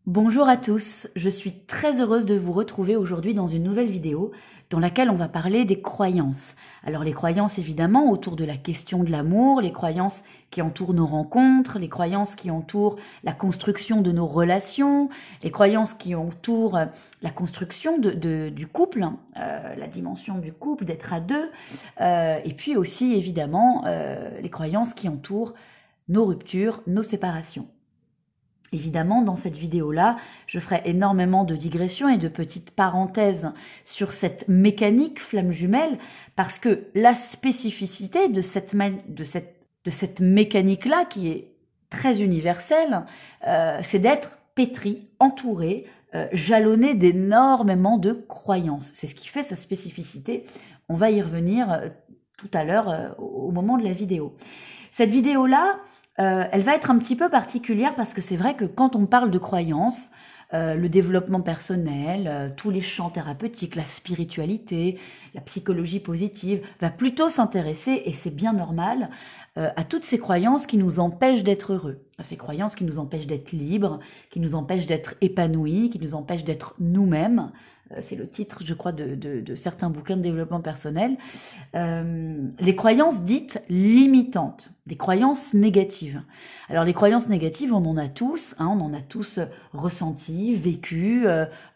Bonjour à tous, je suis très heureuse de vous retrouver aujourd'hui dans une nouvelle vidéo dans laquelle on va parler des croyances. Alors les croyances évidemment autour de la question de l'amour, les croyances qui entourent nos rencontres, les croyances qui entourent la construction de nos relations, les croyances qui entourent la construction du couple, la dimension du couple, d'être à deux, et puis aussi évidemment les croyances qui entourent nos ruptures, nos séparations. Évidemment, dans cette vidéo-là, je ferai énormément de digressions et de petites parenthèses sur cette mécanique flamme jumelle, parce que la spécificité de cette mécanique-là, qui est très universelle, c'est d'être pétri, entouré, jalonné d'énormément de croyances. C'est ce qui fait sa spécificité. On va y revenir tout à l'heure au moment de la vidéo. Cette vidéo-là, elle va être un petit peu particulière parce que c'est vrai que quand on parle de croyances, le développement personnel, tous les champs thérapeutiques, la spiritualité, la psychologie positive, va plutôt s'intéresser, et c'est bien normal, à toutes ces croyances qui nous empêchent d'être heureux, à ces croyances qui nous empêchent d'être libres, qui nous empêchent d'être épanouis, qui nous empêchent d'être nous-mêmes. C'est le titre, je crois, de certains bouquins de développement personnel. Les croyances dites limitantes, des croyances négatives. Alors les croyances négatives, on en a tous, on en a tous ressenti, vécu,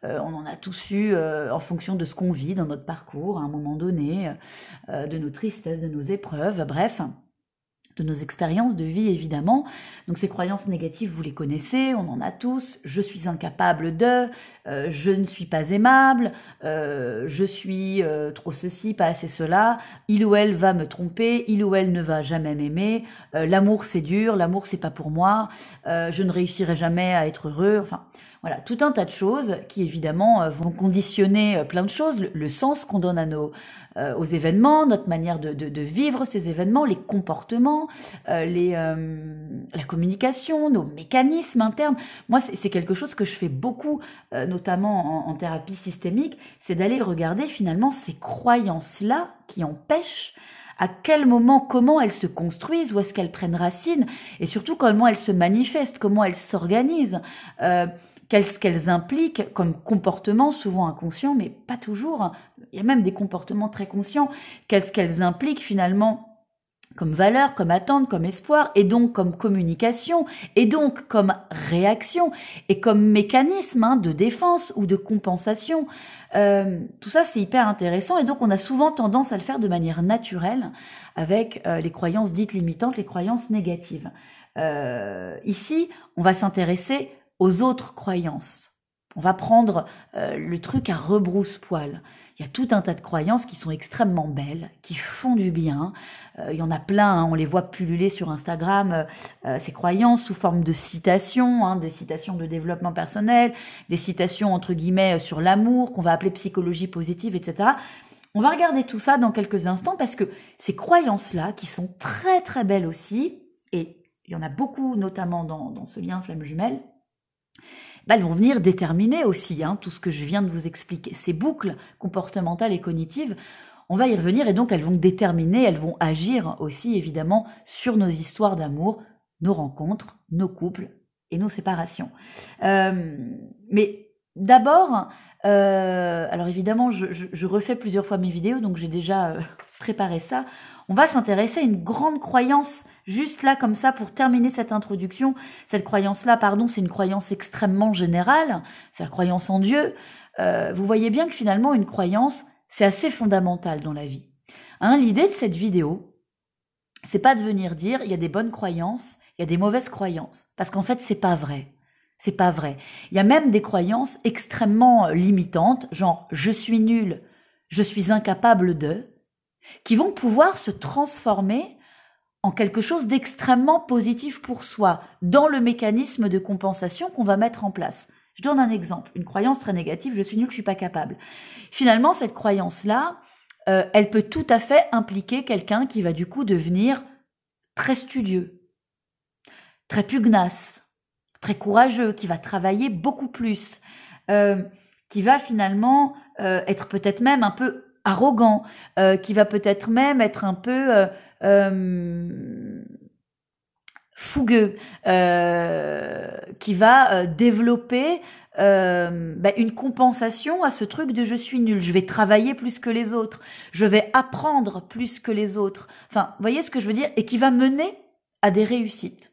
on en a tous eu en fonction de ce qu'on vit dans notre parcours à un moment donné, de nos tristesses, de nos épreuves, bref, de nos expériences de vie évidemment. Donc ces croyances négatives, vous les connaissez, on en a tous. Je suis incapable de, je ne suis pas aimable, je suis trop ceci, pas assez cela, il ou elle va me tromper, il ou elle ne va jamais m'aimer, l'amour c'est dur, l'amour c'est pas pour moi, je ne réussirai jamais à être heureux, enfin voilà, tout un tas de choses qui évidemment vont conditionner plein de choses, le sens qu'on donne à aux événements, notre manière de vivre ces événements, les comportements, la communication, nos mécanismes internes. Moi, c'est quelque chose que je fais beaucoup, notamment en thérapie systémique, c'est d'aller regarder finalement ces croyances-là qui empêchent, à quel moment, comment elles se construisent, où est-ce qu'elles prennent racine, et surtout comment elles se manifestent, comment elles s'organisent, qu'elles impliquent comme comportement, souvent inconscient, mais pas toujours. Il y a même des comportements très conscients. Qu'est-ce qu'elles impliquent finalement comme valeur, comme attente, comme espoir, et donc comme communication, et donc comme réaction, et comme mécanisme de défense ou de compensation. Tout ça, c'est hyper intéressant, et donc on a souvent tendance à le faire de manière naturelle avec les croyances dites limitantes, les croyances négatives. Ici, on va s'intéresser aux autres croyances. On va prendre le truc à rebrousse-poil. Il y a tout un tas de croyances qui sont extrêmement belles, qui font du bien. Il y en a plein, on les voit pulluler sur Instagram, ces croyances sous forme de citations, des citations de développement personnel, des citations entre guillemets sur l'amour, qu'on va appeler psychologie positive, etc. On va regarder tout ça dans quelques instants parce que ces croyances-là, qui sont très très belles aussi, et il y en a beaucoup notamment dans ce lien flamme jumelle, elles vont venir déterminer aussi tout ce que je viens de vous expliquer. Ces boucles comportementales et cognitives, on va y revenir, et donc elles vont déterminer, elles vont agir aussi évidemment sur nos histoires d'amour, nos rencontres, nos couples et nos séparations. Mais d'abord, alors évidemment, je refais plusieurs fois mes vidéos, donc j'ai déjà préparé ça. On va s'intéresser à une grande croyance, juste là comme ça pour terminer cette introduction. Cette croyance-là, c'est une croyance extrêmement générale, c'est la croyance en Dieu. Vous voyez bien que finalement une croyance, c'est assez fondamental dans la vie. L'idée de cette vidéo, c'est pas de venir dire il y a des bonnes croyances, il y a des mauvaises croyances, parce qu'en fait c'est pas vrai. C'est pas vrai. Il y a même des croyances extrêmement limitantes, genre je suis nul, je suis incapable de, qui vont pouvoir se transformer en quelque chose d'extrêmement positif pour soi, dans le mécanisme de compensation qu'on va mettre en place. Je donne un exemple, une croyance très négative, je suis nul, je suis pas capable. Finalement, cette croyance-là, elle peut tout à fait impliquer quelqu'un qui va du coup devenir très studieux, très pugnace, très courageux, qui va travailler beaucoup plus, qui va finalement être peut-être même un peu arrogant, qui va peut-être même être un peu fougueux, qui va développer une compensation à ce truc de je suis nul, je vais travailler plus que les autres, je vais apprendre plus que les autres. Enfin, vous voyez ce que je veux dire? Et qui va mener à des réussites.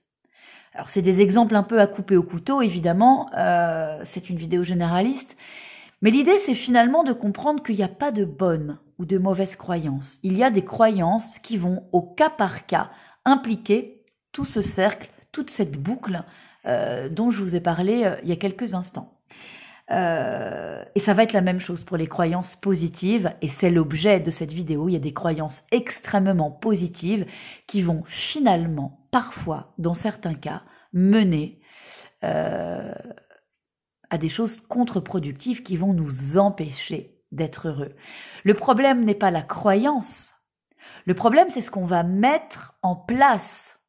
Alors, c'est des exemples un peu à couper au couteau, évidemment, c'est une vidéo généraliste, mais l'idée, c'est finalement de comprendre qu'il n'y a pas de bonnes ou de mauvaises croyances. Il y a des croyances qui vont, au cas par cas, impliquer tout ce cercle, toute cette boucle dont je vous ai parlé il y a quelques instants. Et ça va être la même chose pour les croyances positives, et c'est l'objet de cette vidéo. Il y a des croyances extrêmement positives qui vont finalement, parfois, dans certains cas, mener à des choses contre-productives qui vont nous empêcher d'être heureux. Le problème n'est pas la croyance. Le problème, c'est ce qu'on va mettre en place.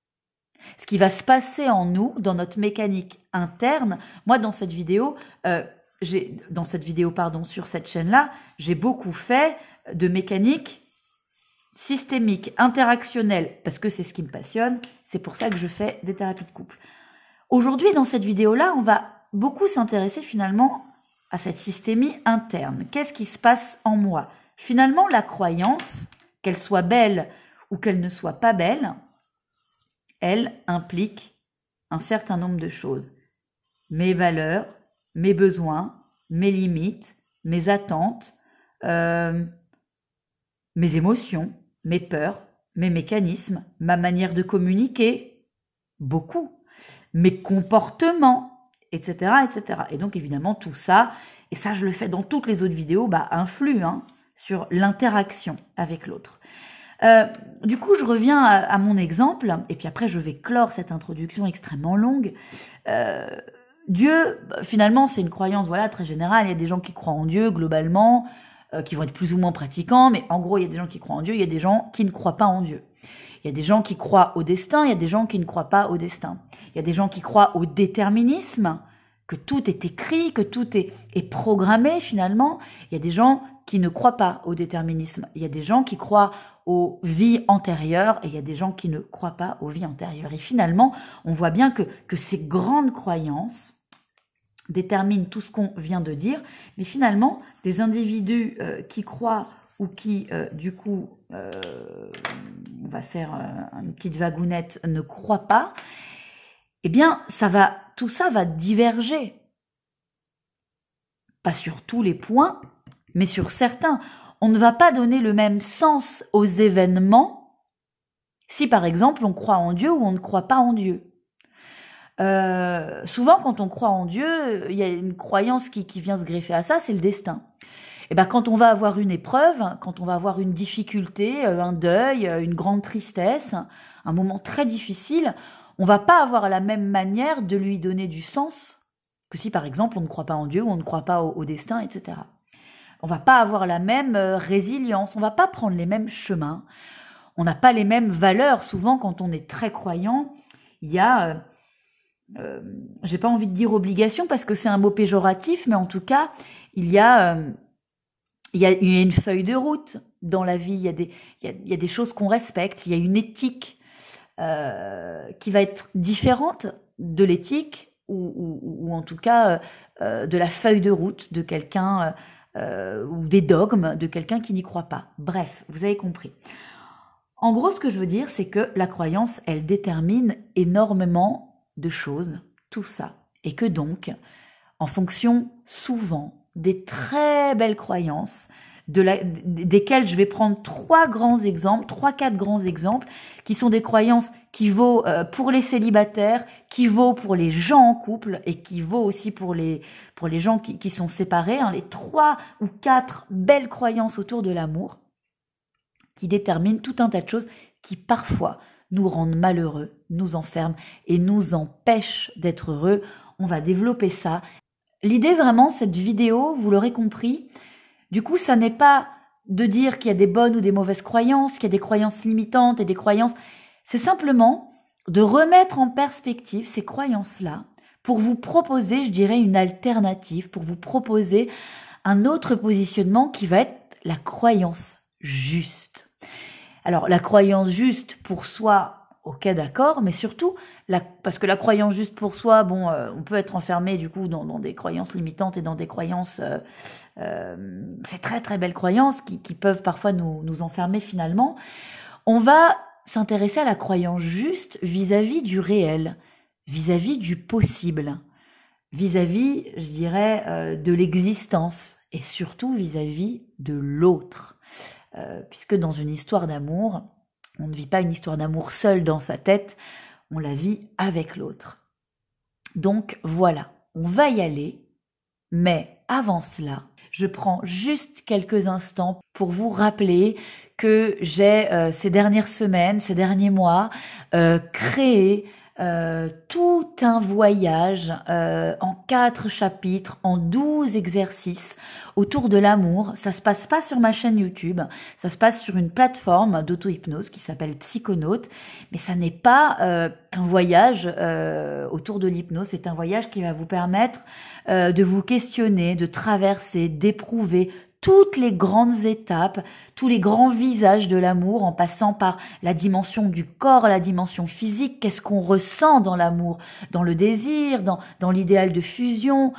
Ce qui va se passer en nous, dans notre mécanique interne. Moi, dans cette vidéo, sur cette chaîne-là, j'ai beaucoup fait de mécanique systémique, interactionnelle, parce que c'est ce qui me passionne. C'est pour ça que je fais des thérapies de couple. Aujourd'hui, dans cette vidéo-là, on va beaucoup s'intéresser finalement à cette systémie interne. Qu'est-ce qui se passe en moi? Finalement, la croyance, qu'elle soit belle ou qu'elle ne soit pas belle, elle implique un certain nombre de choses. Mes valeurs, mes besoins, mes limites, mes attentes, mes émotions, mes peurs, mes mécanismes, ma manière de communiquer, beaucoup, mes comportements, etc., etc. Et donc, évidemment, tout ça, et ça, je le fais dans toutes les autres vidéos, influe sur l'interaction avec l'autre. Du coup, je reviens à mon exemple, et puis après, je vais clore cette introduction extrêmement longue. Dieu, finalement, c'est une croyance très générale. Il y a des gens qui croient en Dieu, globalement, qui vont être plus ou moins pratiquants, mais en gros, il y a des gens qui croient en Dieu, il y a des gens qui ne croient pas en Dieu. Il y a des gens qui croient au destin, il y a des gens qui ne croient pas au destin. Il y a des gens qui croient au déterminisme, que tout est écrit, que tout est programmé finalement. Il y a des gens qui ne croient pas au déterminisme. Il y a des gens qui croient aux vies antérieures et il y a des gens qui ne croient pas aux vies antérieures. Et finalement, on voit bien que ces grandes croyances déterminent tout ce qu'on vient de dire. Mais finalement, des individus qui croient ou qui, on va faire une petite vagounette, ne croient pas, eh bien, tout ça va diverger. Pas sur tous les points, mais sur certains. On ne va pas donner le même sens aux événements si, par exemple, on croit en Dieu ou on ne croit pas en Dieu. Souvent, quand on croit en Dieu, il y a une croyance qui vient se greffer à ça, c'est le destin. Et quand on va avoir une épreuve, quand on va avoir une difficulté, un deuil, une grande tristesse, un moment très difficile, on va pas avoir la même manière de lui donner du sens que si, par exemple, on ne croit pas en Dieu ou on ne croit pas au destin, etc. On va pas avoir la même résilience, on va pas prendre les mêmes chemins, on n'a pas les mêmes valeurs. Souvent, quand on est très croyant, il y a, j'ai pas envie de dire obligation parce que c'est un mot péjoratif, mais en tout cas, il y a une feuille de route dans la vie, il y a des choses qu'on respecte, il y a une éthique qui va être différente de l'éthique ou en tout cas de la feuille de route de quelqu'un ou des dogmes de quelqu'un qui n'y croit pas. Bref, vous avez compris. En gros, ce que je veux dire, c'est que la croyance, elle détermine énormément de choses, tout ça, et que donc, en fonction souvent des très belles croyances, desquelles je vais prendre 4 grands exemples, qui sont des croyances qui vaut pour les célibataires, qui vaut pour les gens en couple et qui vaut aussi pour les gens qui sont séparés, les 3 ou 4 belles croyances autour de l'amour qui déterminent tout un tas de choses qui parfois nous rendent malheureux, nous enferment et nous empêchent d'être heureux. On va développer ça. L'idée vraiment, cette vidéo, vous l'aurez compris, du coup, ça n'est pas de dire qu'il y a des bonnes ou des mauvaises croyances, qu'il y a des croyances limitantes et des croyances. C'est simplement de remettre en perspective ces croyances-là pour vous proposer, je dirais, une alternative, pour vous proposer un autre positionnement qui va être la croyance juste. Alors, la croyance juste pour soi, ok, d'accord, mais surtout parce que la croyance juste pour soi, bon, on peut être enfermé du coup dans des croyances limitantes et dans des croyances, ces très très belles croyances qui peuvent parfois nous enfermer finalement. On va s'intéresser à la croyance juste vis-à-vis du réel, vis-à-vis du possible, vis-à-vis, je dirais, de l'existence et surtout vis-à-vis de l'autre. Puisque dans une histoire d'amour, on ne vit pas une histoire d'amour seule dans sa tête, on la vit avec l'autre. Donc voilà, on va y aller, mais avant cela, je prends juste quelques instants pour vous rappeler que j'ai ces dernières semaines, ces derniers mois, créé tout un voyage en 4 chapitres, en 12 exercices autour de l'amour. Ça se passe pas sur ma chaîne YouTube, ça se passe sur une plateforme d'auto-hypnose qui s'appelle Psychonaute, mais ça n'est pas qu'un voyage autour de l'hypnose, c'est un voyage qui va vous permettre de vous questionner, de traverser, d'éprouver toutes les grandes étapes, tous les grands visages de l'amour, en passant par la dimension du corps, la dimension physique, qu'est-ce qu'on ressent dans l'amour, dans le désir, dans l'idéal de fusion,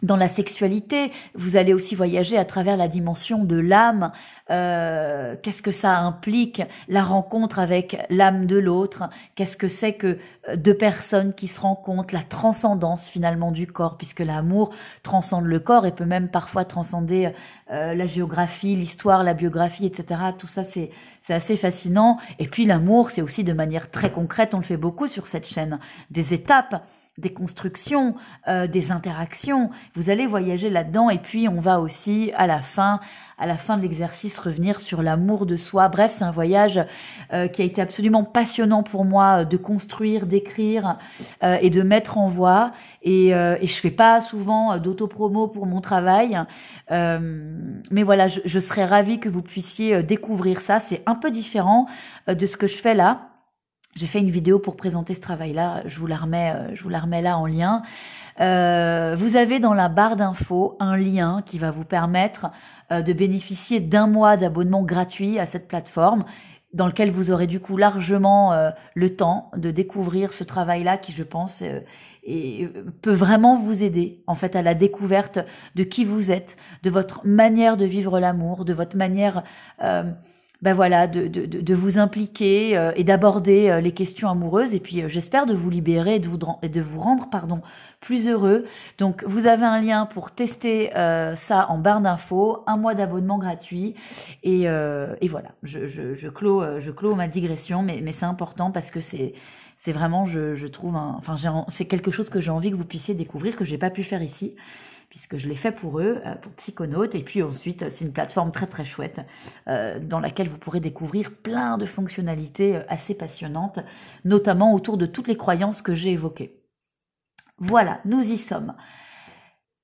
dans la sexualité. Vous allez aussi voyager à travers la dimension de l'âme. Qu'est-ce que ça implique, la rencontre avec l'âme de l'autre? Qu'est-ce que c'est que deux personnes qui se rencontrent? La transcendance finalement du corps, puisque l'amour transcende le corps et peut même parfois transcender la géographie, l'histoire, la biographie, etc. Tout ça, c'est assez fascinant. Et puis l'amour, c'est aussi de manière très concrète, on le fait beaucoup sur cette chaîne, des étapes, des constructions, des interactions. Vous allez voyager là-dedans et puis on va aussi à la fin de l'exercice revenir sur l'amour de soi. Bref, c'est un voyage qui a été absolument passionnant pour moi de construire, d'écrire et de mettre en voix. Et je fais pas souvent d'autopromo pour mon travail, mais voilà, je serais ravie que vous puissiez découvrir ça. C'est un peu différent de ce que je fais là. J'ai fait une vidéo pour présenter ce travail-là, je vous la remets là en lien. Vous avez dans la barre d'infos un lien qui va vous permettre de bénéficier d'1 mois d'abonnement gratuit à cette plateforme, dans lequel vous aurez du coup largement le temps de découvrir ce travail-là qui, je pense, peut vraiment vous aider en fait à la découverte de qui vous êtes, de votre manière de vivre l'amour, de votre manière voilà, de vous impliquer et d'aborder les questions amoureuses. Et puis, j'espère de vous libérer et de vous rendre plus heureux. Donc, vous avez un lien pour tester ça en barre d'infos, 1 mois d'abonnement gratuit. Et voilà, je clôt ma digression, mais c'est important parce que c'est vraiment, je trouve, c'est quelque chose que j'ai envie que vous puissiez découvrir, que j'ai pas pu faire ici, puisque je l'ai fait pour eux, pour Psychonaute. Et puis ensuite, c'est une plateforme très très chouette dans laquelle vous pourrez découvrir plein de fonctionnalités assez passionnantes, notamment autour de toutes les croyances que j'ai évoquées. Voilà, nous y sommes.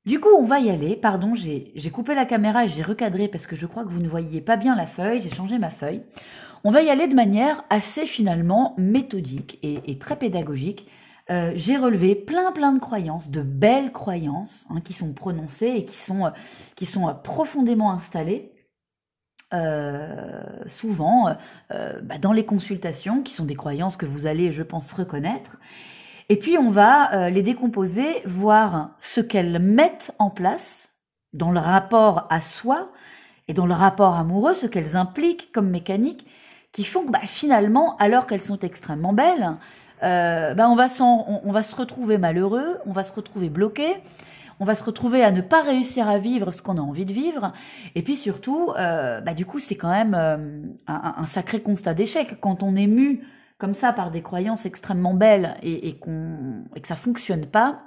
Du coup, on va y aller. Pardon, j'ai coupé la caméra et j'ai recadré parce que je crois que vous ne voyiez pas bien la feuille. J'ai changé ma feuille. On va y aller de manière assez finalement méthodique et très pédagogique. J'ai relevé plein de croyances, de belles croyances qui sont prononcées et qui sont profondément installées, souvent dans les consultations, qui sont des croyances que vous allez, je pense, reconnaître. Et puis on va les décomposer, voir ce qu'elles mettent en place dans le rapport à soi et dans le rapport amoureux, ce qu'elles impliquent comme mécanique, qui font que finalement, alors qu'elles sont extrêmement belles, on va se retrouver malheureux, on va se retrouver bloqué, on va se retrouver à ne pas réussir à vivre ce qu'on a envie de vivre. Et puis surtout, du coup, c'est quand même un sacré constat d'échec. Quand on est mu comme ça par des croyances extrêmement belles et que ça fonctionne pas,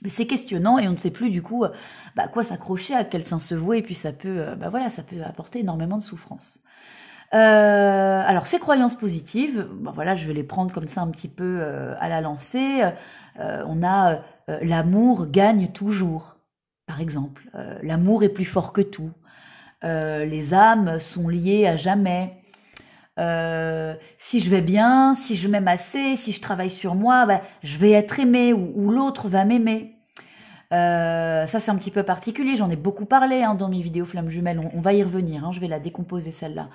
c'est questionnant et on ne sait plus du coup à quoi s'accrocher, à quel sein se vouer. Et puis ça peut apporter énormément de souffrance. Alors ces croyances positives, je vais les prendre comme ça un petit peu à la lancée. On a l'amour gagne toujours, par exemple. L'amour est plus fort que tout. Les âmes sont liées à jamais. Si je vais bien, si je m'aime assez, si je travaille sur moi, je vais être aimé ou l'autre va m'aimer. Ça, c'est un petit peu particulier. J'en ai beaucoup parlé hein, dans mes vidéos flammes jumelles. On va y revenir. Hein, je vais la décomposer, celle-là.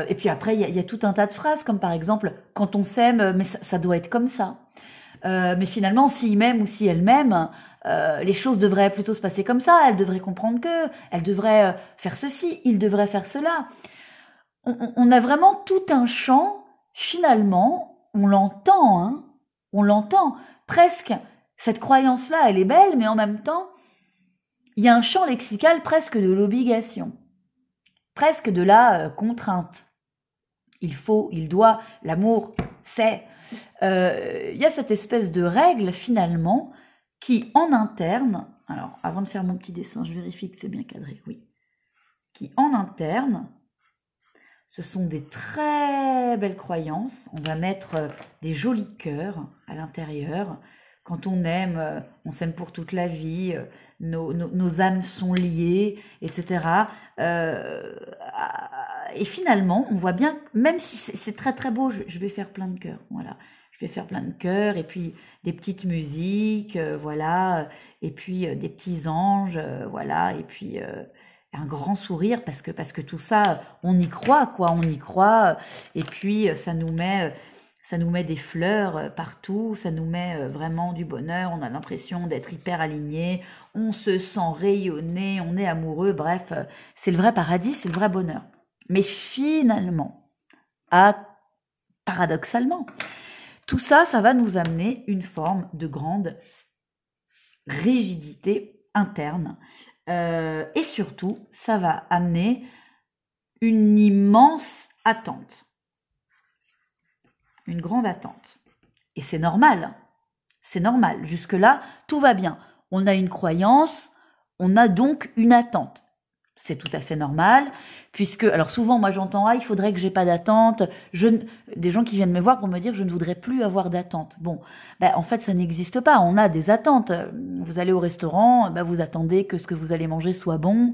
Et puis après, il y a tout un tas de phrases, comme par exemple, quand on s'aime, mais ça doit être comme ça. Mais finalement, s'il m'aime ou si elle m'aime, les choses devraient plutôt se passer comme ça. Elle devrait comprendre que, elle devrait faire ceci, il devrait faire cela. On a vraiment tout un champ, finalement, on l'entend, hein, on l'entend. Presque, cette croyance-là, elle est belle, mais en même temps, il y a un champ lexical presque de l'obligation, presque de la contrainte. Il faut, il doit, l'amour, c'est... Il y a cette espèce de règle, finalement, qui, en interne... Alors, avant de faire mon petit dessin, je vérifie que c'est bien cadré, oui. Qui, en interne... Ce sont des très belles croyances. On va mettre des jolis cœurs à l'intérieur. Quand on aime, on s'aime pour toute la vie, nos âmes sont liées, etc. Et finalement, on voit bien, même si c'est très très beau, je vais faire plein de cœurs. Voilà, je vais faire plein de cœurs et puis des petites musiques, voilà, et puis des petits anges, voilà, et puis un grand sourire parce que tout ça, on y croit, quoi, on y croit. Et puis ça nous met des fleurs partout, ça nous met vraiment du bonheur, on a l'impression d'être hyper aligné, on se sent rayonner, on est amoureux, bref, c'est le vrai paradis, c'est le vrai bonheur. Mais finalement, paradoxalement, tout ça, ça va nous amener une forme de grande rigidité interne. Et surtout, ça va amener une immense attente. Une grande attente. Et c'est normal. C'est normal. Jusque-là, tout va bien. On a une croyance, on a donc une attente. C'est tout à fait normal, puisque, alors souvent, moi j'entends, il faudrait que j'ai pas d'attente, des gens qui viennent me voir pour me dire que je ne voudrais plus avoir d'attente. Bon, en fait, ça n'existe pas, on a des attentes. Vous allez au restaurant, vous attendez que ce que vous allez manger soit bon,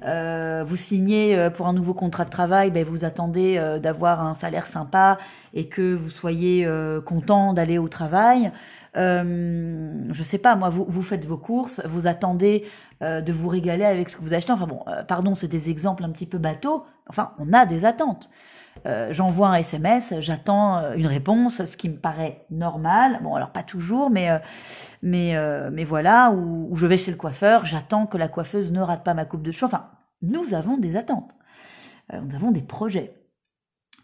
vous signez pour un nouveau contrat de travail, vous attendez d'avoir un salaire sympa et que vous soyez content d'aller au travail. Je sais pas, moi, vous faites vos courses, vous attendez de vous régaler avec ce que vous achetez. Enfin bon, pardon, c'est des exemples un petit peu bateaux. Enfin, on a des attentes. J'envoie un SMS, j'attends une réponse, ce qui me paraît normal. Bon, alors pas toujours, mais voilà, ou je vais chez le coiffeur, j'attends que la coiffeuse ne rate pas ma coupe de cheveux. Enfin, nous avons des attentes. Nous avons des projets.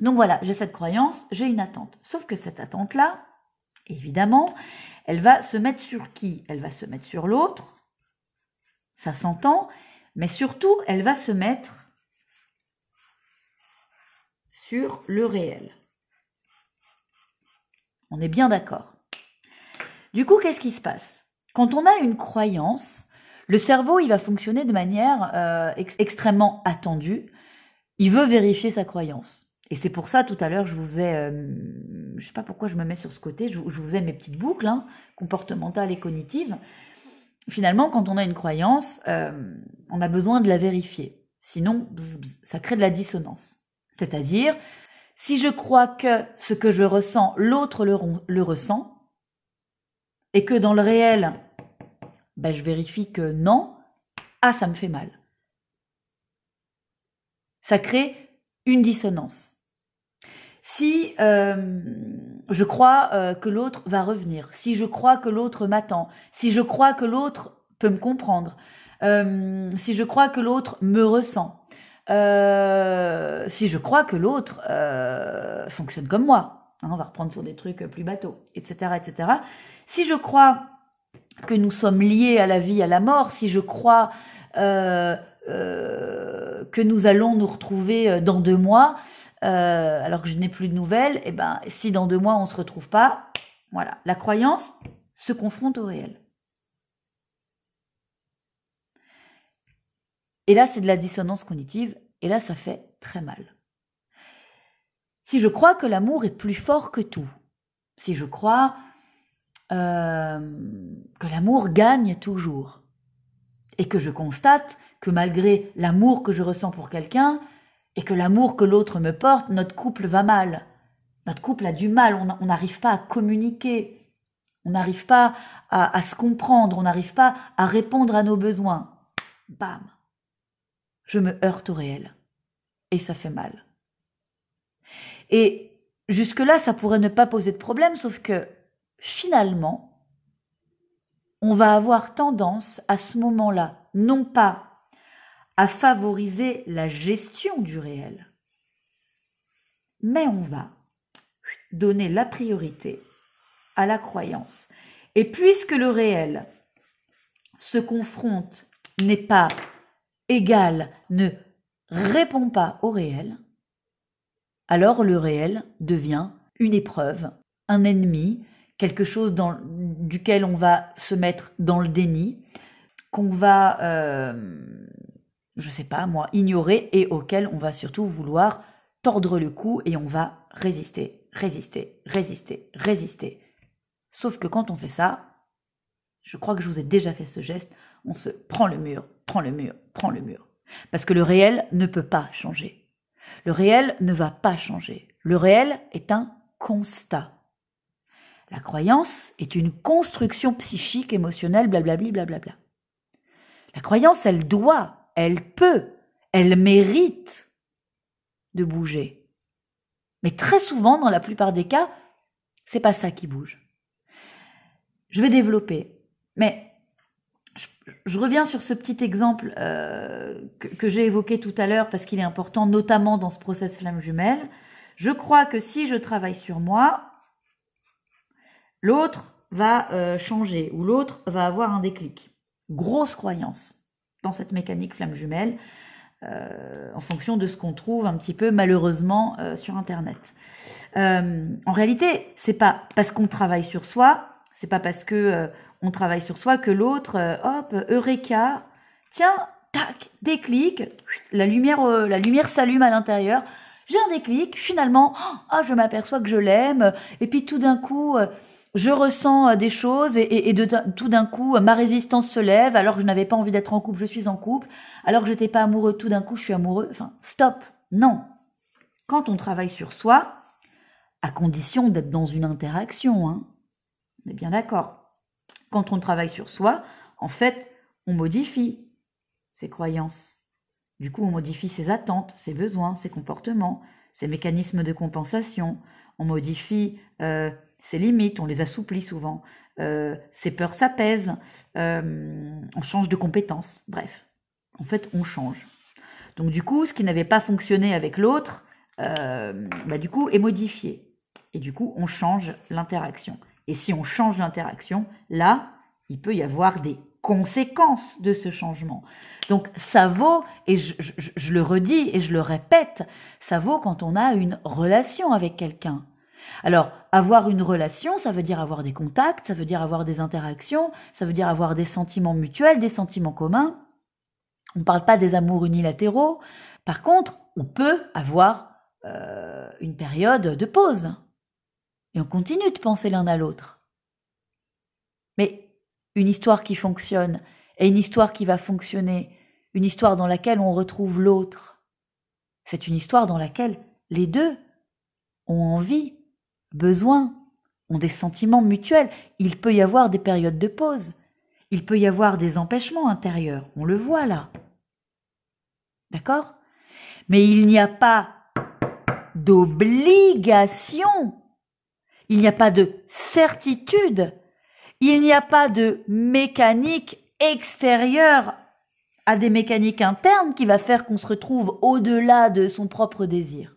Donc voilà, j'ai cette croyance, j'ai une attente. Sauf que cette attente-là, évidemment, elle va se mettre sur qui? Elle va se mettre sur l'autre, ça s'entend, mais surtout, elle va se mettre sur le réel. On est bien d'accord. Du coup, qu'est-ce qui se passe? Quand on a une croyance, le cerveau, il va fonctionner de manière extrêmement attendue. Il veut vérifier sa croyance. Et c'est pour ça, tout à l'heure, je vous ai, je sais pas pourquoi je me mets sur ce côté, je vous ai mes petites boucles, comportementales et cognitives. Finalement, quand on a une croyance, on a besoin de la vérifier. Sinon, ça crée de la dissonance. C'est-à-dire, si je crois que ce que je ressens, l'autre le ressent, et que dans le réel, je vérifie que non, ça me fait mal. Ça crée une dissonance. Si je crois que l'autre va revenir, si je crois que l'autre m'attend, si je crois que l'autre peut me comprendre, si je crois que l'autre me ressent, si je crois que l'autre fonctionne comme moi, on va reprendre sur des trucs plus bateaux, etc., etc. Si je crois que nous sommes liés à la vie, à la mort, si je crois que nous allons nous retrouver dans 2 mois, alors que je n'ai plus de nouvelles, si dans 2 mois on ne se retrouve pas, voilà, la croyance se confronte au réel. Et là, c'est de la dissonance cognitive, et là, ça fait très mal. Si je crois que l'amour est plus fort que tout, si je crois que l'amour gagne toujours, et que je constate que malgré l'amour que je ressens pour quelqu'un, et que l'amour que l'autre me porte, notre couple va mal. Notre couple a du mal, on n'arrive pas à communiquer. On n'arrive pas à se comprendre, on n'arrive pas à répondre à nos besoins. Bam! Je me heurte au réel. Et ça fait mal. Et jusque-là, ça pourrait ne pas poser de problème, sauf que finalement, on va avoir tendance à ce moment-là, non pas à favoriser la gestion du réel, mais on va donner la priorité à la croyance. Et puisque le réel se confronte, n'est pas égal, ne répond pas au réel, alors le réel devient une épreuve, un ennemi, quelque chose duquel on va se mettre dans le déni, qu'on va, je sais pas moi, ignorer et auquel on va surtout vouloir tordre le cou et on va résister, résister, résister, résister. Sauf que quand on fait ça, je crois que je vous ai déjà fait ce geste, on se prend le mur, prend le mur, prend le mur. Parce que le réel ne peut pas changer. Le réel ne va pas changer. Le réel est un constat. La croyance est une construction psychique, émotionnelle, blablabli, blablabla. La croyance, elle doit, elle peut, elle mérite de bouger. Mais très souvent, dans la plupart des cas, c'est pas ça qui bouge. Je vais développer, mais je reviens sur ce petit exemple que j'ai évoqué tout à l'heure parce qu'il est important, notamment dans ce process flamme jumelle. Je crois que si je travaille sur moi, l'autre va changer ou l'autre va avoir un déclic. Grosse croyance dans cette mécanique flamme jumelle, en fonction de ce qu'on trouve un petit peu malheureusement sur Internet. En réalité, c'est pas parce qu'on travaille sur soi, c'est pas parce que on travaille sur soi que l'autre, hop, eureka, tiens, tac, déclic, la lumière s'allume à l'intérieur, j'ai un déclic, finalement, je m'aperçois que je l'aime, et puis tout d'un coup, je ressens des choses, et tout d'un coup, ma résistance se lève, alors que je n'avais pas envie d'être en couple, je suis en couple, alors que j'étais pas amoureux, tout d'un coup, je suis amoureux, enfin, stop, non. Quand on travaille sur soi, à condition d'être dans une interaction, hein, on est bien d'accord. Quand on travaille sur soi, en fait, on modifie ses croyances. Du coup, on modifie ses attentes, ses besoins, ses comportements, ses mécanismes de compensation. On modifie ses limites, on les assouplit souvent. Ses peurs s'apaisent. On change de compétences. Bref, en fait, on change. Donc du coup, ce qui n'avait pas fonctionné avec l'autre, du coup, est modifié. Et du coup, on change l'interaction. Et si on change l'interaction, là, il peut y avoir des conséquences de ce changement. Donc ça vaut, et je le redis et je le répète, ça vaut quand on a une relation avec quelqu'un. Alors, avoir une relation, ça veut dire avoir des contacts, ça veut dire avoir des interactions, ça veut dire avoir des sentiments mutuels, des sentiments communs. On ne parle pas des amours unilatéraux. Par contre, on peut avoir une période de pause. Et on continue de penser l'un à l'autre. Mais une histoire qui fonctionne et une histoire qui va fonctionner, une histoire dans laquelle on retrouve l'autre, c'est une histoire dans laquelle les deux ont envie, besoin, ont des sentiments mutuels. Il peut y avoir des périodes de pause. Il peut y avoir des empêchements intérieurs. On le voit là. D'accord ? Mais il n'y a pas d'obligation. Il n'y a pas de certitude, il n'y a pas de mécanique extérieure à des mécaniques internes qui va faire qu'on se retrouve au-delà de son propre désir.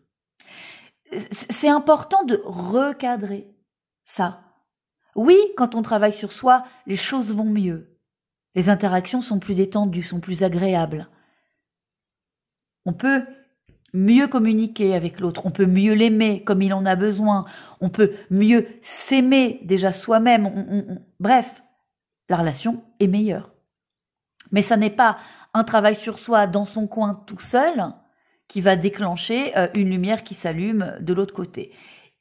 C'est important de recadrer ça. Oui, quand on travaille sur soi, les choses vont mieux. Les interactions sont plus détendues, sont plus agréables. On peut mieux communiquer avec l'autre, on peut mieux l'aimer comme il en a besoin, on peut mieux s'aimer déjà soi-même, bref, la relation est meilleure. Mais ça n'est pas un travail sur soi dans son coin tout seul qui va déclencher une lumière qui s'allume de l'autre côté.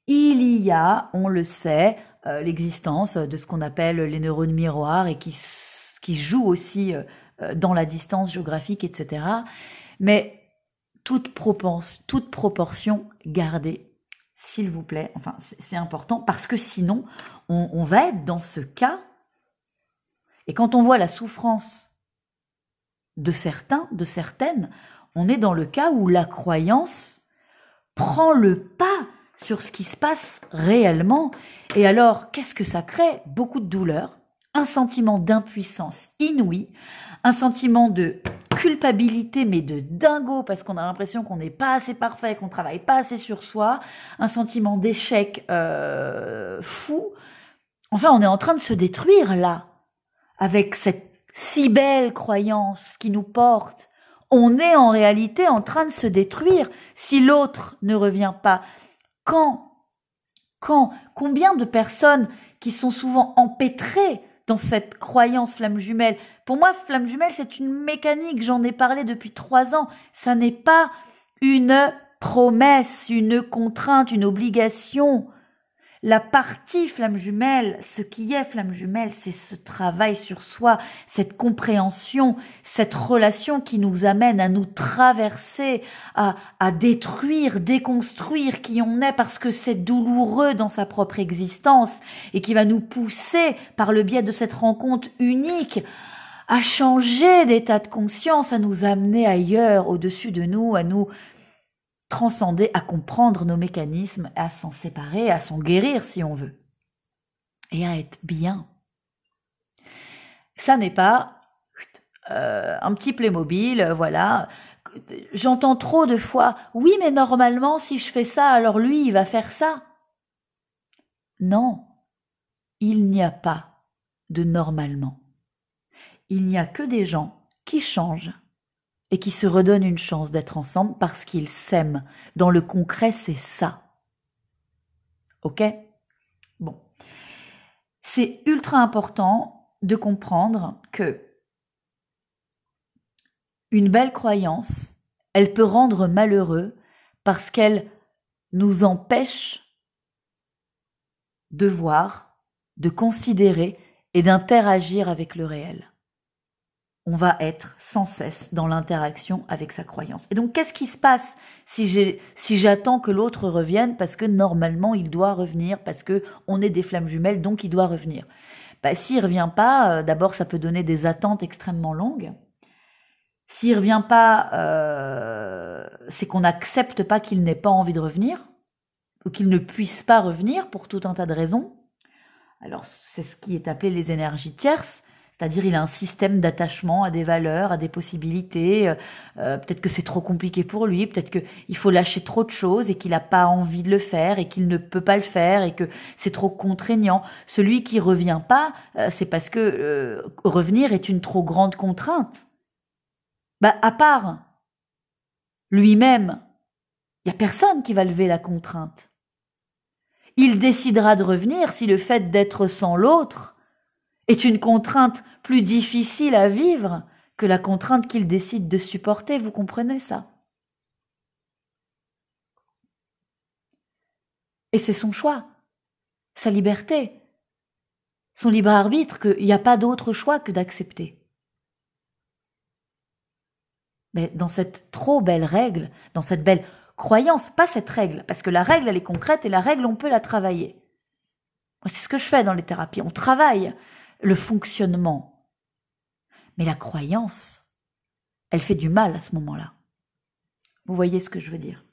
Il y a, on le sait, l'existence de ce qu'on appelle les neurones miroirs et qui jouent aussi dans la distance géographique, etc. Mais toute proportion gardée. s'il vous plaît, enfin c'est important, parce que sinon, on va être dans ce cas, et quand on voit la souffrance de certains, de certaines, on est dans le cas où la croyance prend le pas sur ce qui se passe réellement. Et alors, qu'est-ce que ça crée? Beaucoup de douleur, un sentiment d'impuissance inouïe, un sentiment de culpabilité, mais de dingo, parce qu'on a l'impression qu'on n'est pas assez parfait, qu'on travaille pas assez sur soi, un sentiment d'échec fou. Enfin, on est en train de se détruire là, avec cette si belle croyance qui nous porte. On est en réalité en train de se détruire si l'autre ne revient pas. Combien de personnes qui sont souvent empêtrées dans cette croyance flamme jumelle? Pour moi, flamme jumelle, c'est une mécanique, j'en ai parlé depuis 3 ans. Ça n'est pas une promesse, une contrainte, une obligation. La partie flamme jumelle, ce qui est flamme jumelle, c'est ce travail sur soi, cette compréhension, cette relation qui nous amène à nous traverser, à détruire, déconstruire qui on est parce que c'est douloureux dans sa propre existence et qui va nous pousser par le biais de cette rencontre unique à changer d'état de conscience, à nous amener ailleurs, au-dessus de nous, à nous transcender, à comprendre nos mécanismes, à s'en séparer, à s'en guérir si on veut, et à être bien. Ça n'est pas un petit Playmobil, voilà. J'entends trop de fois, oui mais normalement si je fais ça, alors lui il va faire ça. Non, il n'y a pas de normalement. Il n'y a que des gens qui changent et qui se redonnent une chance d'être ensemble parce qu'ils s'aiment. Dans le concret, c'est ça. Ok? Bon. C'est ultra important de comprendre que une belle croyance, elle peut rendre malheureux parce qu'elle nous empêche de voir, de considérer et d'interagir avec le réel. On va être sans cesse dans l'interaction avec sa croyance. Et donc, qu'est-ce qui se passe si j'attends que l'autre revienne parce que normalement il doit revenir, parce que on est des flammes jumelles, donc il doit revenir? S'il revient pas, d'abord ça peut donner des attentes extrêmement longues. S'il revient pas, c'est qu'on n'accepte pas qu'il n'ait pas envie de revenir, ou qu'il ne puisse pas revenir pour tout un tas de raisons. Alors, c'est ce qui est appelé les énergies tierces. C'est-à-dire, il a un système d'attachement à des valeurs, à des possibilités. Peut-être que c'est trop compliqué pour lui. Peut-être qu'il faut lâcher trop de choses et qu'il n'a pas envie de le faire et qu'il ne peut pas le faire et que c'est trop contraignant. Celui qui revient pas, c'est parce que revenir est une trop grande contrainte. À part lui-même, il n'y a personne qui va lever la contrainte. Il décidera de revenir si le fait d'être sans l'autre est une contrainte plus difficile à vivre que la contrainte qu'il décide de supporter. Vous comprenez ça? Et c'est son choix, sa liberté, son libre arbitre, qu'il n'y a pas d'autre choix que d'accepter. Mais dans cette trop belle règle, dans cette belle croyance, pas cette règle, parce que la règle, elle est concrète et la règle, on peut la travailler. C'est ce que je fais dans les thérapies. On travaille le fonctionnement. Mais la croyance, elle fait du mal à ce moment-là. Vous voyez ce que je veux dire?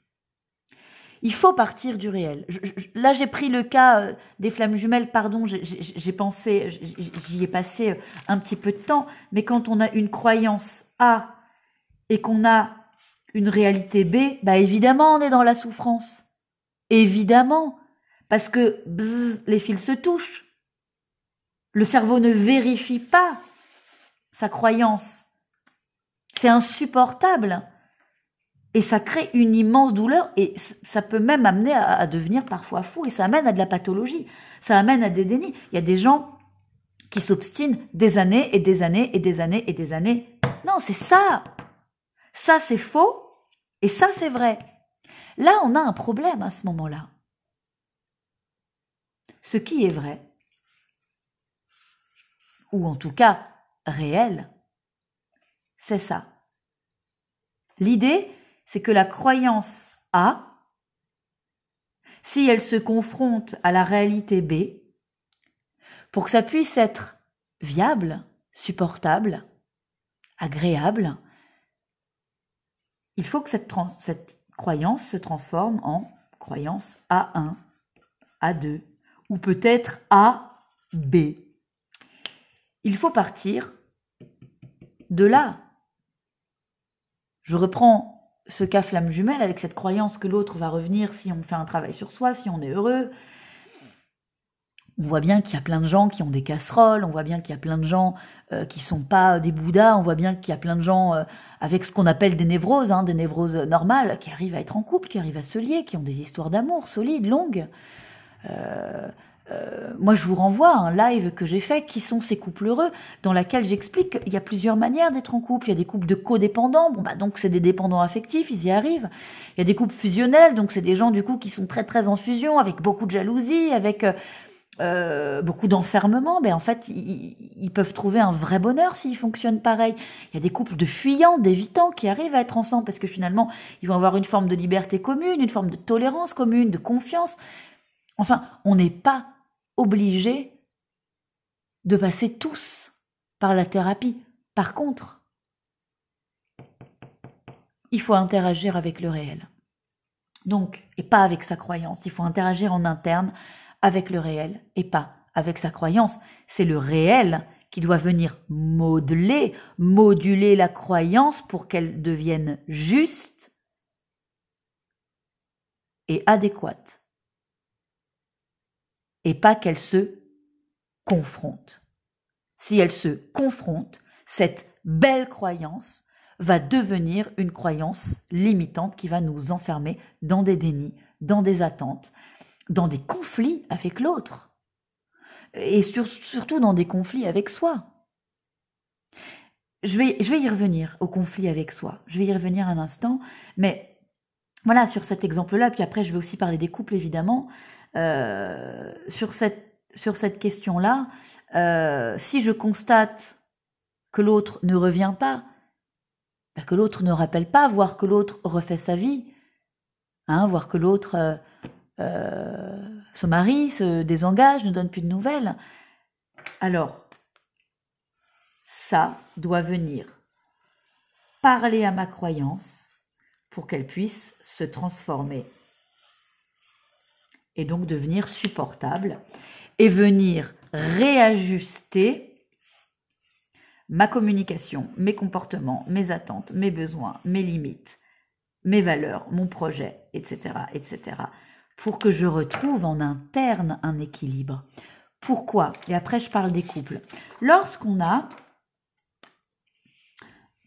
Il faut partir du réel. Là, j'ai pris le cas des flammes jumelles, pardon, j'ai pensé, j'y ai passé un petit peu de temps, mais quand on a une croyance A et qu'on a une réalité B, évidemment, on est dans la souffrance. Évidemment, parce que les fils se touchent. Le cerveau ne vérifie pas sa croyance. C'est insupportable. Et ça crée une immense douleur et ça peut même amener à devenir parfois fou et ça amène à de la pathologie. Ça amène à des dénis. Il y a des gens qui s'obstinent des années et des années et des années et des années. Non, c'est ça. Ça, c'est faux et ça, c'est vrai. Là, on a un problème à ce moment-là. Ce qui est vrai, ou en tout cas réel, c'est ça. L'idée, c'est que la croyance A, si elle se confronte à la réalité B, pour que ça puisse être viable, supportable, agréable, il faut que cette croyance se transforme en croyance A1, A2, ou peut-être AB. Il faut partir de là. Je reprends ce cas flamme jumelle avec cette croyance que l'autre va revenir si on fait un travail sur soi, si on est heureux. On voit bien qu'il y a plein de gens qui ont des casseroles, on voit bien qu'il y a plein de gens qui sont pas des bouddhas, on voit bien qu'il y a plein de gens avec ce qu'on appelle des névroses normales, qui arrivent à être en couple, qui arrivent à se lier, qui ont des histoires d'amour solides, longues. Moi, je vous renvoie à un live que j'ai fait, Qui sont ces couples heureux, dans laquelle j'explique qu'il y a plusieurs manières d'être en couple. Il y a des couples de codépendants, donc c'est des dépendants affectifs, ils y arrivent. Il y a des couples fusionnels, donc c'est des gens du coup qui sont très très en fusion, avec beaucoup de jalousie, avec beaucoup d'enfermement. En fait, ils peuvent trouver un vrai bonheur s'ils fonctionnent pareil. Il y a des couples de fuyants, d'évitants qui arrivent à être ensemble parce que finalement, ils vont avoir une forme de liberté commune, une forme de tolérance commune, de confiance. Enfin, on n'est pas obligé de passer tous par la thérapie. Par contre, il faut interagir avec le réel. Donc, et pas avec sa croyance. Il faut interagir en interne avec le réel et pas avec sa croyance. C'est le réel qui doit venir moduler la croyance pour qu'elle devienne juste et adéquate. Et pas qu'elle se confronte. Si elle se confronte, cette belle croyance va devenir une croyance limitante qui va nous enfermer dans des dénis, dans des attentes, dans des conflits avec l'autre. Et surtout dans des conflits avec soi. Je vais y revenir, au conflit avec soi. Je vais y revenir un instant, mais voilà, sur cet exemple-là, puis après je vais aussi parler des couples, évidemment. Sur cette question-là, si je constate que l'autre ne revient pas, que l'autre ne rappelle pas, voire que l'autre refait sa vie, voire que l'autre se marie, se désengage, ne donne plus de nouvelles, alors ça doit venir parler à ma croyance pour qu'elle puisse se transformer et donc devenir supportable et venir réajuster ma communication, mes comportements, mes attentes, mes besoins, mes limites, mes valeurs, mon projet, etc., etc., pour que je retrouve en interne un équilibre. Pourquoi? Et après, je parle des couples. Lorsqu'on a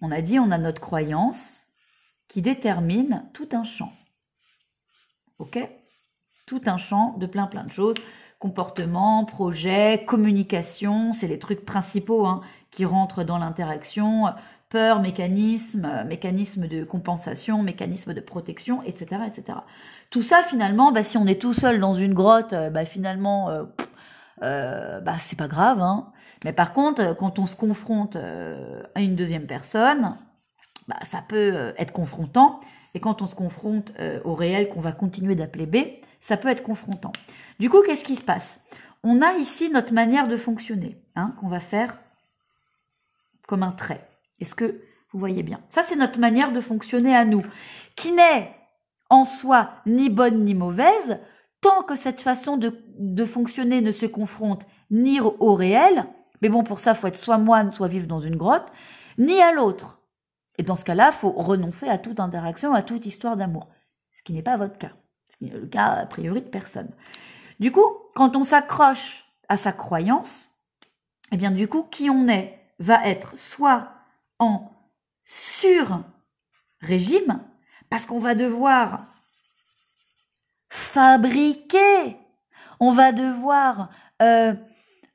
notre croyance qui détermine tout un champ. Ok? Tout un champ de plein de choses. Comportement, projet, communication, c'est les trucs principaux qui rentrent dans l'interaction. Peur, mécanisme de compensation, mécanisme de protection, etc., etc. Tout ça, finalement, si on est tout seul dans une grotte, finalement, c'est pas grave. Mais par contre, quand on se confronte à une deuxième personne, ça peut être confrontant. Et quand on se confronte au réel qu'on va continuer d'appeler B, ça peut être confrontant. Du coup, qu'est-ce qui se passe? On a ici notre manière de fonctionner, qu'on va faire comme un trait. Est-ce que vous voyez bien? Ça, c'est notre manière de fonctionner à nous, qui n'est en soi ni bonne ni mauvaise, tant que cette façon de fonctionner ne se confronte ni au réel, mais bon, pour ça, il faut être soit moine, soit vivre dans une grotte, ni à l'autre. Et dans ce cas-là, il faut renoncer à toute interaction, à toute histoire d'amour. Ce qui n'est pas votre cas. Ce qui est le cas, a priori, de personne. Du coup, quand on s'accroche à sa croyance, eh bien, du coup, qui on est va être soit en sur-régime, parce qu'on va devoir fabriquer, on va devoir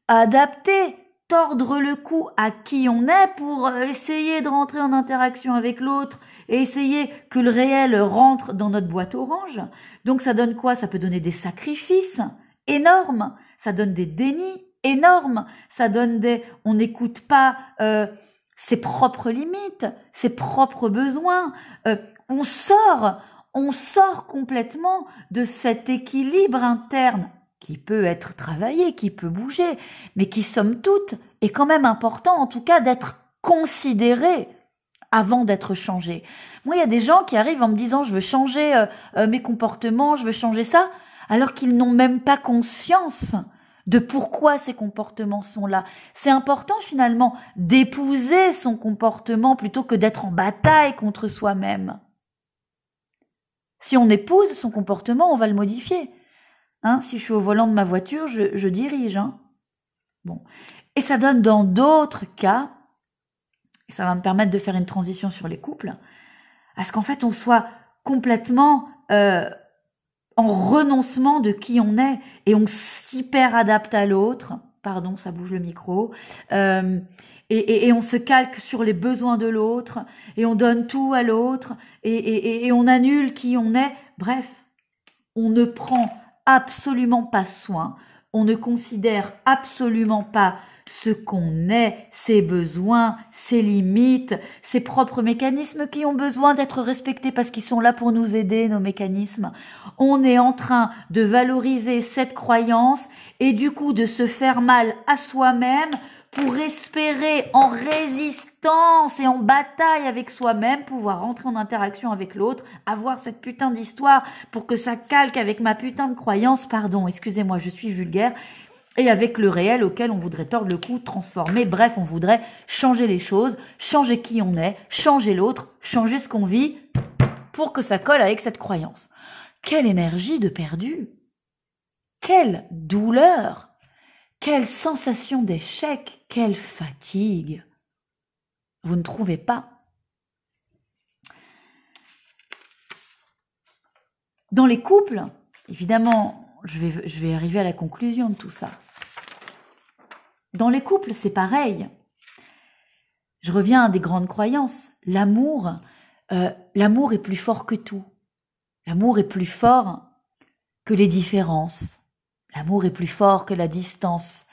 adapter, tordre le cou à qui on est pour essayer de rentrer en interaction avec l'autre et essayer que le réel rentre dans notre boîte orange. Donc ça donne quoi? Ça peut donner des sacrifices énormes, ça donne des dénis énormes, ça donne on n'écoute pas ses propres limites, ses propres besoins, on sort on sort complètement de cet équilibre interne qui peut être travaillé, qui peut bouger, mais qui, somme toute, est quand même important, en tout cas, d'être considéré avant d'être changé. Moi, il y a des gens qui arrivent en me disant « je veux changer mes comportements, je veux changer ça », alors qu'ils n'ont même pas conscience de pourquoi ces comportements sont là. C'est important finalement d'épouser son comportement plutôt que d'être en bataille contre soi-même. Si on épouse son comportement, on va le modifier. Si je suis au volant de ma voiture, je dirige. Bon. Et ça donne dans d'autres cas, et ça va me permettre de faire une transition sur les couples, à ce qu'en fait on soit complètement en renoncement de qui on est et on s'hyper adapte à l'autre. Pardon, ça bouge le micro. Et on se calque sur les besoins de l'autre et on donne tout à l'autre et on annule qui on est. Bref, on ne prend absolument pas soin, on ne considère absolument pas ce qu'on est, ses besoins, ses limites, ses propres mécanismes qui ont besoin d'être respectés parce qu'ils sont là pour nous aider, nos mécanismes. On est en train de valoriser cette croyance et du coup de se faire mal à soi-même pour espérer en résistance et en bataille avec soi-même, pouvoir rentrer en interaction avec l'autre, avoir cette putain d'histoire pour que ça calque avec ma putain de croyance, pardon, excusez-moi, je suis vulgaire, et avec le réel auquel on voudrait tordre le cou, transformer, bref, on voudrait changer les choses, changer qui on est, changer l'autre, changer ce qu'on vit, pour que ça colle avec cette croyance. Quelle énergie de perdu! Quelle douleur! Quelle sensation d'échec, quelle fatigue. Vous ne trouvez pas? Dans les couples, évidemment, je vais arriver à la conclusion de tout ça. Dans les couples, c'est pareil. Je reviens à des grandes croyances. L'amour est plus fort que tout. L'amour est plus fort que les différences. L'amour est plus fort que la distance.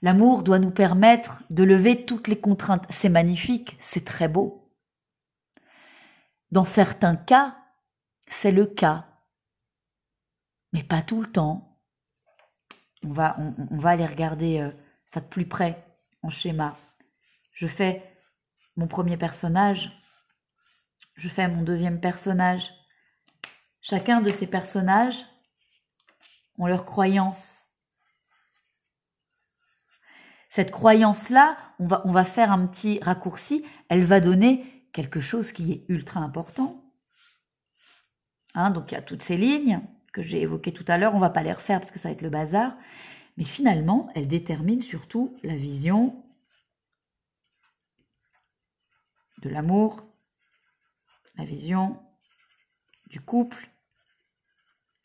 L'amour doit nous permettre de lever toutes les contraintes. C'est magnifique, c'est très beau. Dans certains cas, c'est le cas. Mais pas tout le temps. On va aller regarder ça de plus près, en schéma. Je fais mon premier personnage. Je fais mon deuxième personnage. Chacun de ces personnages ont leur croyance. Cette croyance-là, on va faire un petit raccourci, elle va donner quelque chose qui est ultra important. Donc il y a toutes ces lignes que j'ai évoquées tout à l'heure, on ne va pas les refaire parce que ça va être le bazar, mais finalement, elle détermine surtout la vision de l'amour, la vision du couple,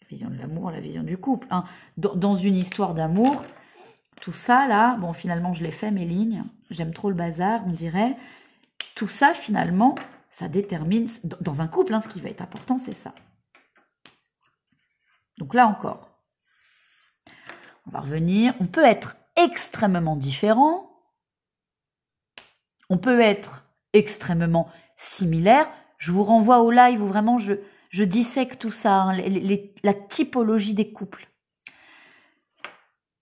la vision de l'amour, la vision du couple. Dans une histoire d'amour, tout ça là, bon finalement je l'ai fait mes lignes, j'aime trop le bazar, on dirait, tout ça finalement, ça détermine, dans un couple, ce qui va être important c'est ça. Donc là encore, on va revenir, on peut être extrêmement différent, on peut être extrêmement similaire, je vous renvoie au live où vraiment je dissèque tout ça, la typologie des couples.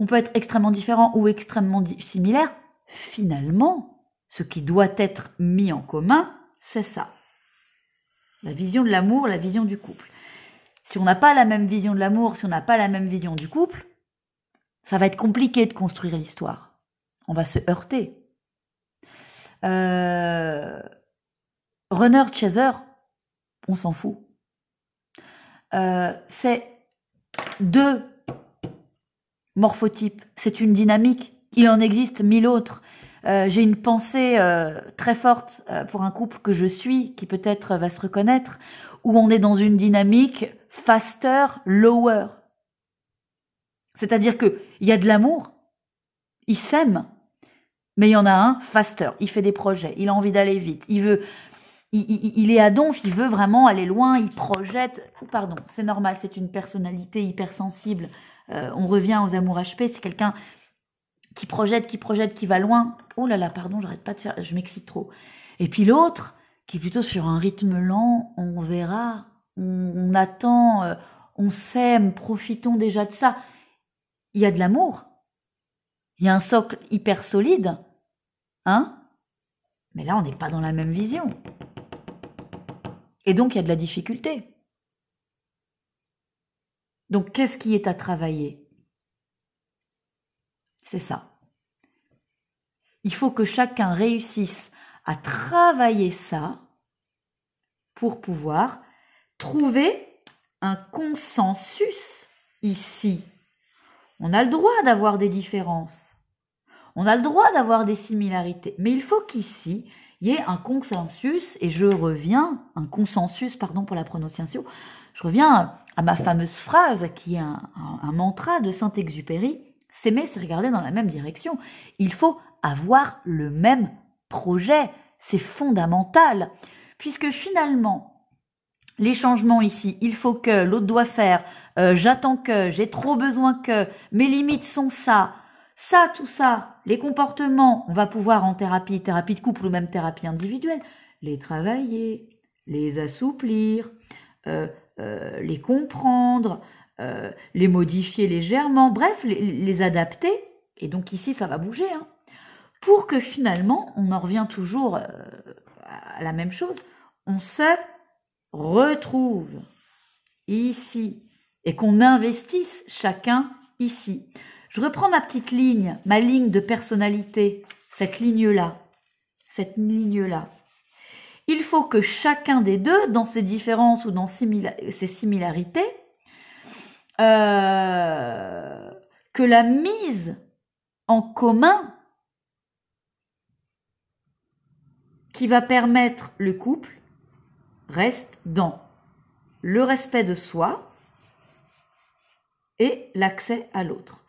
On peut être extrêmement différent ou extrêmement similaire. Finalement, ce qui doit être mis en commun, c'est ça. La vision de l'amour, la vision du couple. Si on n'a pas la même vision de l'amour, si on n'a pas la même vision du couple, ça va être compliqué de construire l'histoire. On va se heurter. Runner, chaser, on s'en fout. C'est deux morphotypes, c'est une dynamique. Il en existe 1000 autres. J'ai une pensée très forte pour un couple que je suis, qui peut-être va se reconnaître, où on est dans une dynamique faster, lower. C'est-à-dire qu'il y a de l'amour, ils s'aiment, mais il y en a un, faster, il fait des projets, il a envie d'aller vite, il est à donf, il veut vraiment aller loin, il projette. Pardon, c'est normal, c'est une personnalité hypersensible. On revient aux amours HP, c'est quelqu'un qui projette, qui va loin. Oh là là, pardon, j'arrête pas de faire, je m'excite trop. Et puis l'autre, qui est plutôt sur un rythme lent, on verra, on attend, on s'aime, profitons déjà de ça. Il y a de l'amour, il y a un socle hyper solide, hein, mais là on n'est pas dans la même vision. Et donc il y a de la difficulté. Donc qu'est-ce qui est à travailler? C'est ça. Il faut que chacun réussisse à travailler ça pour pouvoir trouver un consensus ici. On a le droit d'avoir des différences. On a le droit d'avoir des similarités. Mais il faut qu'ici, il y ait un consensus, et un consensus, pardon pour la prononciation, je reviens à ma fameuse phrase qui est un mantra de Saint-Exupéry, s'aimer, c'est regarder dans la même direction. Il faut avoir le même projet, c'est fondamental, puisque finalement, les changements ici, il faut que, l'autre doit faire, j'attends que, j'ai trop besoin que, mes limites sont ça, tout ça, les comportements, on va pouvoir en thérapie de couple ou même thérapie individuelle, les travailler, les assouplir, les comprendre, les modifier légèrement, bref, les adapter. Et donc ici, ça va bouger, hein, pour que finalement, on en revient toujours à la même chose, on se retrouve ici et qu'on investisse chacun ici. Je reprends ma petite ligne, ma ligne de personnalité, cette ligne-là. Il faut que chacun des deux, dans ses différences ou dans ses similarités, que la mise en commun qui va permettre le couple reste dans le respect de soi et l'accès à l'autre.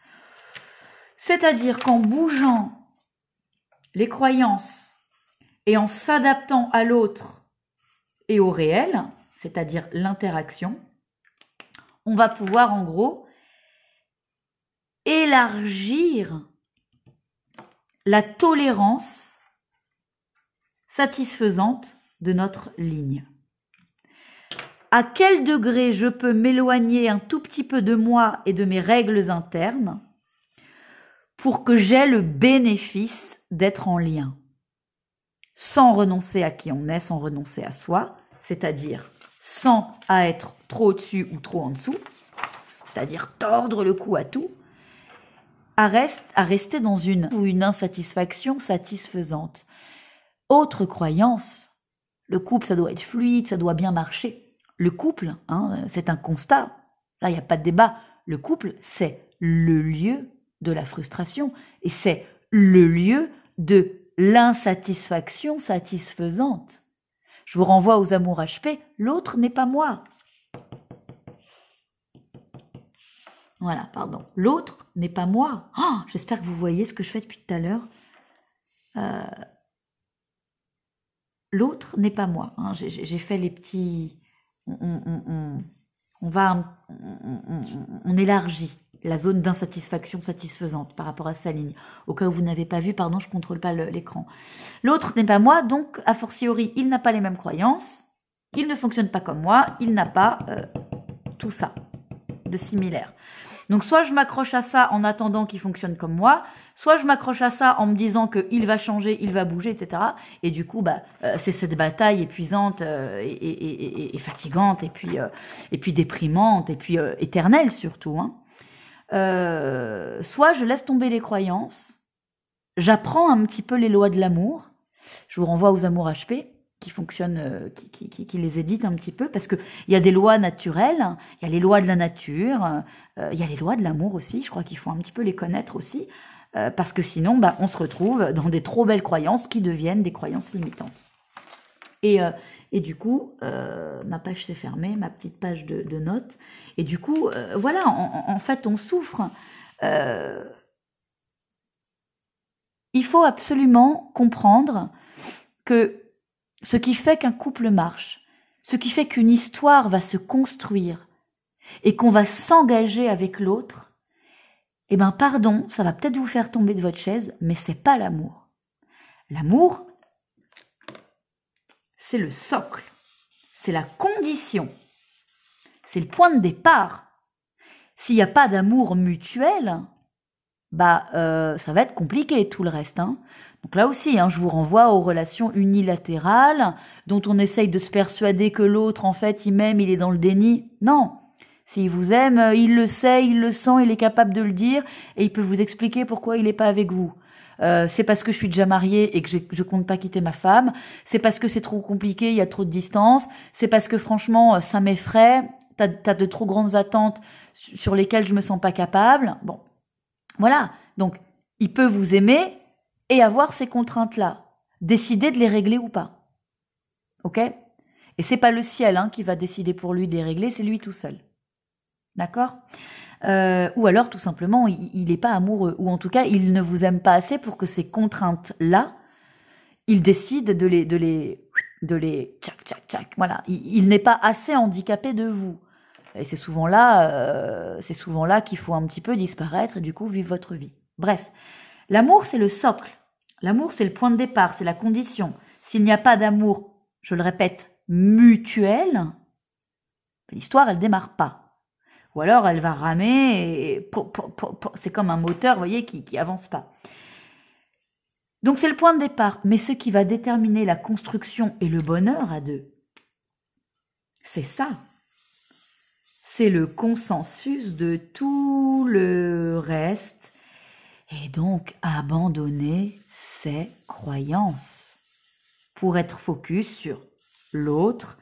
C'est-à-dire qu'en bougeant les croyances et en s'adaptant à l'autre et au réel, c'est-à-dire l'interaction, on va pouvoir en gros élargir la tolérance satisfaisante de notre ligne. À quel degré je peux m'éloigner un tout petit peu de moi et de mes règles internes pour que j'aie le bénéfice d'être en lien, sans renoncer à qui on est, sans renoncer à soi, c'est-à-dire sans à être trop au-dessus ou trop en dessous, c'est-à-dire tordre le cou à tout, à rester dans une insatisfaction satisfaisante. Autre croyance, le couple, ça doit être fluide, ça doit bien marcher. Le couple, hein, c'est un constat, là il n'y a pas de débat, le couple, c'est le lieu de la frustration et c'est le lieu de l'insatisfaction satisfaisante. Je vous renvoie aux amours HP, l'autre n'est pas moi. Voilà, pardon. L'autre n'est pas moi. Oh, j'espère que vous voyez ce que je fais depuis tout à l'heure. L'autre n'est pas moi. Hein. J'ai fait les petits... On élargit la zone d'insatisfaction satisfaisante par rapport à sa ligne. Au cas où vous n'avez pas vu, pardon, je ne contrôle pas l'écran. L'autre n'est pas moi, donc, a fortiori, il n'a pas les mêmes croyances, il ne fonctionne pas comme moi, il n'a pas tout ça de similaire. Donc, soit je m'accroche à ça en attendant qu'il fonctionne comme moi, soit je m'accroche à ça en me disant qu'il va changer, il va bouger, etc. Et du coup, c'est cette bataille épuisante et fatigante, et puis déprimante, et puis éternelle surtout. Hein. Soit je laisse tomber les croyances, j'apprends un petit peu les lois de l'amour. Je vous renvoie aux amours HP qui fonctionnent, qui les éditent un petit peu, parce qu'il y a des lois naturelles, il y a les lois de la nature, il y a les lois de l'amour aussi, je crois qu'il faut un petit peu les connaître aussi, parce que sinon, on se retrouve dans des trop belles croyances qui deviennent des croyances limitantes. Et du coup, ma page s'est fermée, ma petite page de notes, et du coup, voilà, en fait, on souffre. Il faut absolument comprendre que ce qui fait qu'un couple marche, ce qui fait qu'une histoire va se construire et qu'on va s'engager avec l'autre, pardon, ça va peut-être vous faire tomber de votre chaise, mais c'est pas l'amour. L'amour, c'est le socle, c'est la condition c'est le point de départ. S'il n'y a pas d'amour mutuel, ça va être compliqué tout le reste. Donc là aussi, je vous renvoie aux relations unilatérales dont on essaye de se persuader que l'autre, en fait, il m'aime, il est dans le déni. Non. S'il vous aime, il le sait, il le sent, il est capable de le dire et il peut vous expliquer pourquoi il n'est pas avec vous. C'est parce que je suis déjà mariée et que je compte pas quitter ma femme. C'est parce que c'est trop compliqué, il y a trop de distance. C'est parce que franchement, ça m'effraie. T'as de trop grandes attentes sur lesquelles je me sens pas capable. Bon, voilà. Donc, il peut vous aimer et avoir ces contraintes-là. Décider de les régler ou pas. Ok ? Et c'est pas le ciel qui va décider pour lui de les régler, c'est lui tout seul. D'accord ? Ou alors, tout simplement, il n'est pas amoureux. Ou en tout cas, il ne vous aime pas assez pour que ces contraintes-là, il décide de les tchac, tchac, tchac. Voilà. Il n'est pas assez handicapé de vous. Et c'est souvent là qu'il faut un petit peu disparaître et du coup vivre votre vie. Bref. L'amour, c'est le socle. L'amour, c'est le point de départ, c'est la condition. S'il n'y a pas d'amour, je le répète, mutuel, l'histoire, elle démarre pas. Ou alors, elle va ramer et c'est comme un moteur, vous voyez, qui avance pas. Donc, c'est le point de départ. Mais ce qui va déterminer la construction et le bonheur à deux, c'est ça. C'est le consensus de tout le reste. Et donc, abandonner ses croyances pour être focus sur l'autre.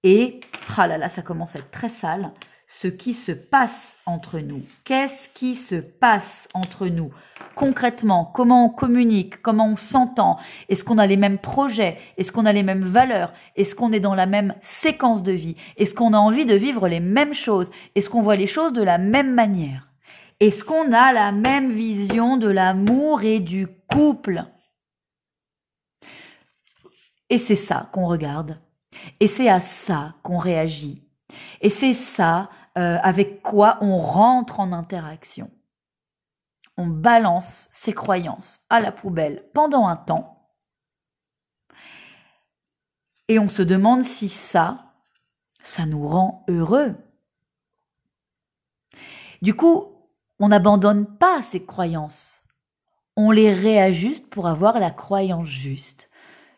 Et, ça commence à être très sale. Ce qui se passe entre nous. Qu'est-ce qui se passe entre nous? Concrètement, comment on communique? Comment on s'entend? Est-ce qu'on a les mêmes projets? Est-ce qu'on a les mêmes valeurs? Est-ce qu'on est dans la même séquence de vie? Est-ce qu'on a envie de vivre les mêmes choses? Est-ce qu'on voit les choses de la même manière? Est-ce qu'on a la même vision de l'amour et du couple? Et c'est ça qu'on regarde. Et c'est à ça qu'on réagit. Et c'est ça avec quoi on rentre en interaction. On balance ses croyances à la poubelle pendant un temps et on se demande si ça nous rend heureux. Du coup, on n'abandonne pas ces croyances. On les réajuste pour avoir la croyance juste.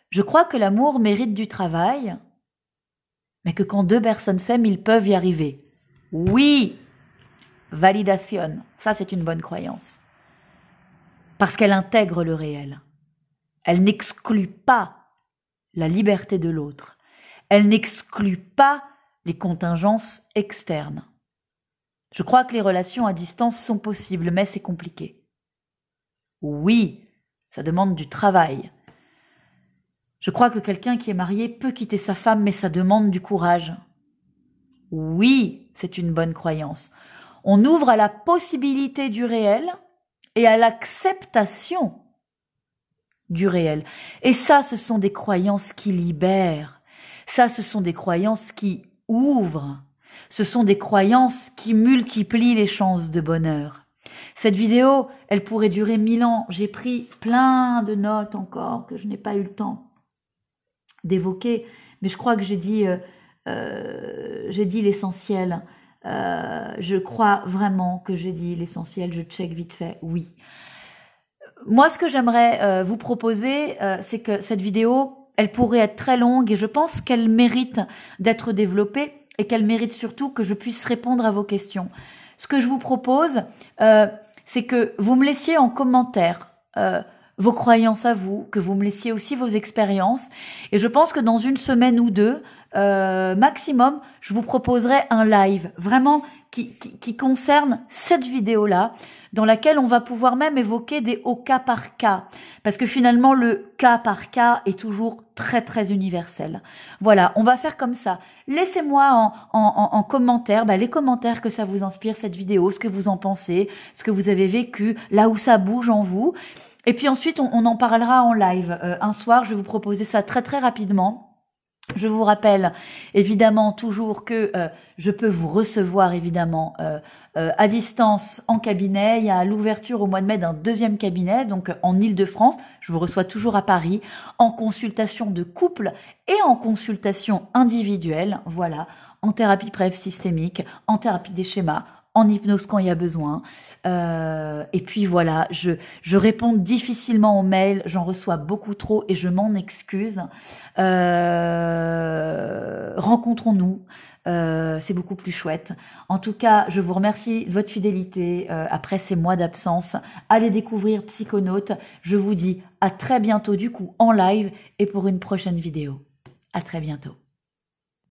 Je crois que l'amour mérite du travail, mais que quand deux personnes s'aiment, ils peuvent y arriver. Oui, validation, ça c'est une bonne croyance. Parce qu'elle intègre le réel. Elle n'exclut pas la liberté de l'autre. Elle n'exclut pas les contingences externes. Je crois que les relations à distance sont possibles, mais c'est compliqué. Oui, ça demande du travail. Je crois que quelqu'un qui est marié peut quitter sa femme, mais ça demande du courage. Oui, c'est une bonne croyance. On ouvre à la possibilité du réel et à l'acceptation du réel. Et ça, ce sont des croyances qui libèrent. Ça, ce sont des croyances qui ouvrent. Ce sont des croyances qui multiplient les chances de bonheur. Cette vidéo, elle pourrait durer 1000 ans. J'ai pris plein de notes encore que je n'ai pas eu le temps d'évoquer, mais je crois que j'ai dit l'essentiel. Je crois vraiment que j'ai dit l'essentiel. Je check vite fait. Oui. Moi, ce que j'aimerais vous proposer, c'est que cette vidéo, elle pourrait être très longue et je pense qu'elle mérite d'être développée et qu'elle mérite surtout que je puisse répondre à vos questions. Ce que je vous propose, c'est que vous me laissiez en commentaire vos croyances à vous, que vous me laissiez aussi vos expériences. Et je pense que dans une semaine ou deux, maximum, je vous proposerai un live vraiment qui concerne cette vidéo-là, dans laquelle on va pouvoir même évoquer des au cas par cas. Parce que finalement, le cas par cas est toujours très, très universel. Voilà, on va faire comme ça. Laissez-moi en commentaire, les commentaires que ça vous inspire, cette vidéo, ce que vous en pensez, ce que vous avez vécu, là où ça bouge en vous. Et puis ensuite, on en parlera en live. Un soir, je vais vous proposer ça très, très rapidement. Je vous rappelle évidemment toujours que je peux vous recevoir évidemment à distance en cabinet. Il y a l'ouverture au mois de mai d'un deuxième cabinet, donc en Île-de-France. Je vous reçois toujours à Paris en consultation de couple et en consultation individuelle. Voilà, en thérapie brève systémique, en thérapie des schémas, en hypnose quand il y a besoin. Et puis voilà, je réponds difficilement aux mails, j'en reçois beaucoup trop et je m'en excuse. Rencontrons-nous. C'est beaucoup plus chouette. En tout cas, je vous remercie de votre fidélité après ces mois d'absence. Allez découvrir Psychonautes. Je vous dis à très bientôt du coup en live et pour une prochaine vidéo. À très bientôt.